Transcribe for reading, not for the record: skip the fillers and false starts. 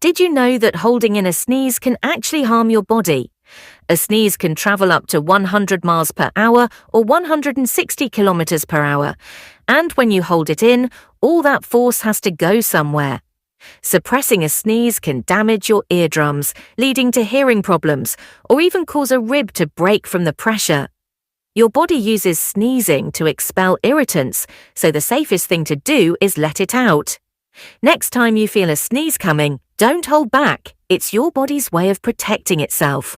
Did you know that holding in a sneeze can actually harm your body? A sneeze can travel up to 100 miles per hour or 160 kilometers per hour. And when you hold it in, all that force has to go somewhere. Suppressing a sneeze can damage your eardrums, leading to hearing problems, or even cause a rib to break from the pressure. Your body uses sneezing to expel irritants, so the safest thing to do is let it out. Next time you feel a sneeze coming, don't hold back. It's your body's way of protecting itself.